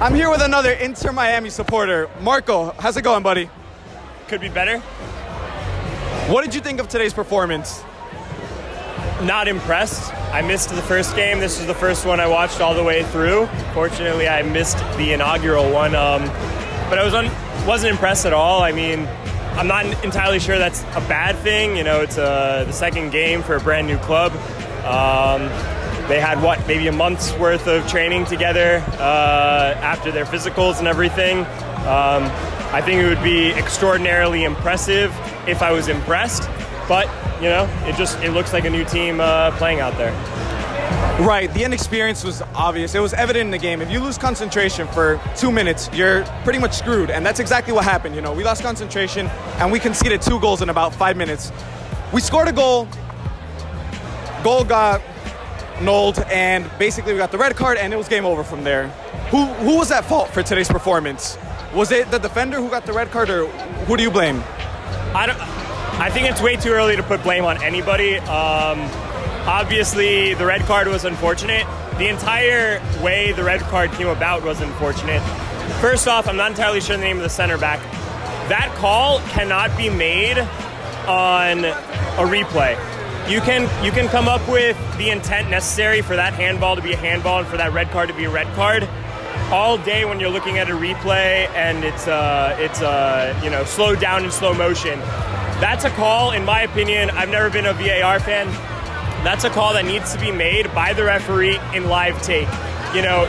I'm here with another Inter Miami supporter. Marco, how's it going, buddy? Could be better. What did you think of today's performance? Not impressed. I missed the first game. This was the first one I watched all the way through. Fortunately, I missed the inaugural one, but I wasn't impressed at all. I mean, I'm not entirely sure that's a bad thing. You know, it's the second game for a brand new club. They had, maybe a month's worth of training together after their physicals and everything. I think it would be extraordinarily impressive if I was impressed. But, you know, it looks like a new team playing out there. Right, the inexperience was obvious. It was evident in the game. If you lose concentration for 2 minutes, you're pretty much screwed. And that's exactly what happened. You know, we lost concentration and we conceded 2 goals in about 5 minutes. We scored a goal. Goal got annulled, and basically we got the red card, and it was game over from there. Who was at fault for today's performance? Was it the defender who got the red card, or who do you blame? I think it's way too early to put blame on anybody. Obviously, the red card was unfortunate. The entire way the red card came about was unfortunate. First off, I'm not entirely sure the name of the center back. That call cannot be made on a replay. You can come up with the intent necessary for that handball to be a handball and for that red card to be a red card all day when you're looking at a replay and it's slowed down in slow motion. That's a call, in my opinion. I've never been a VAR fan. That's a call that needs to be made by the referee in live take. You know,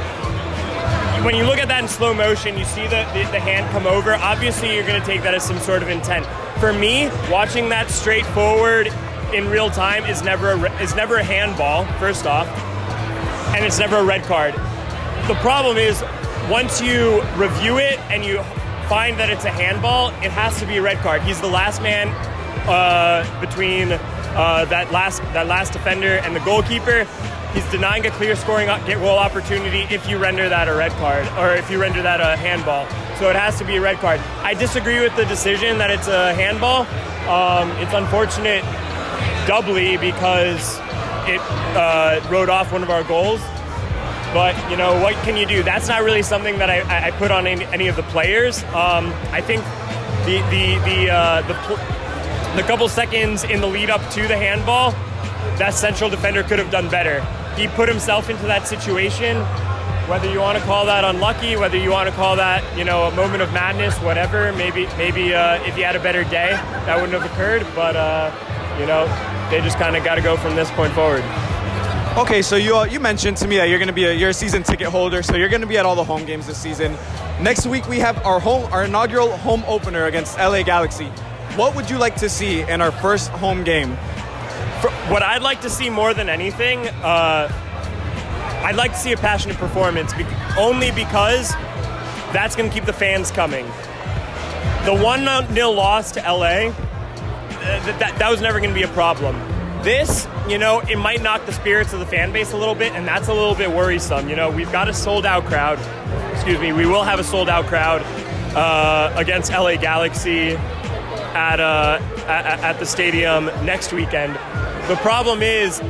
when you look at that in slow motion, you see the hand come over. Obviously, you're going to take that as some sort of intent. For me, watching that straightforward in real time is never a handball, first off, and it's never a red card. The problem is, once you review it and you find that it's a handball, it has to be a red card. He's the last man between that last defender and the goalkeeper. He's denying a clear scoring goal opportunity if you render that a red card, or if you render that a handball. So it has to be a red card. I disagree with the decision that it's a handball. It's unfortunate doubly because it wrote off one of our goals. But, you know, what can you do? That's not really something that I put on any of the players. I think the couple seconds in the lead up to the handball, that central defender could have done better. He put himself into that situation, whether you want to call that unlucky, whether you want to call that, you know, a moment of madness, whatever. Maybe if he had a better day, that wouldn't have occurred. But, you know, they just kind of got to go from this point forward. Okay, so you mentioned to me that you're a season ticket holder, so you're going to be at all the home games this season. Next week we have our inaugural home opener against LA Galaxy. What would you like to see in our first home game? What I'd like to see more than anything, I'd like to see a passionate performance, only because that's going to keep the fans coming. The 1-0 loss to LA, that was never going to be a problem. This, you know, it might knock the spirits of the fan base a little bit, and that's a little bit worrisome. You know, we've got a sold-out crowd. We will have a sold-out crowd against LA Galaxy at the stadium next weekend. The problem is,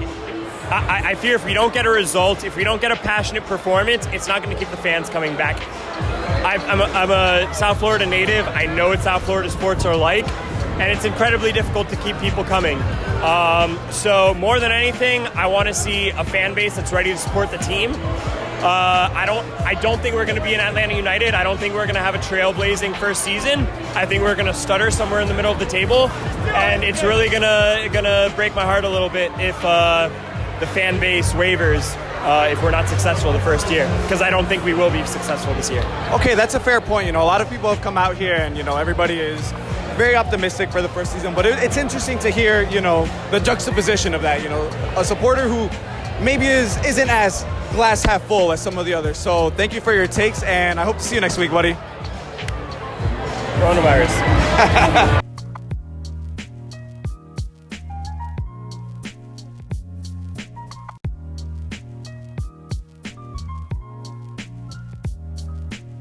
I fear if we don't get a result, if we don't get a passionate performance, it's not going to keep the fans coming back. I'm a South Florida native. I know what South Florida sports are like, and it's incredibly difficult to keep people coming. So more than anything, I want to see a fan base that's ready to support the team. I don't think we're going to be in Atlanta United. I don't think we're going to have a trailblazing first season. I think we're going to stutter somewhere in the middle of the table, and it's really gonna break my heart a little bit if the fan base wavers if we're not successful the first year, because I don't think we will be successful this year. Okay, that's a fair point. You know, a lot of people have come out here, and you know, everybody is very optimistic for the first season, but it's interesting to hear, you know, the juxtaposition of that. You know, a supporter who maybe isn't as glass half full as some of the others. So thank you for your takes, and I hope to see you next week, buddy. Coronavirus.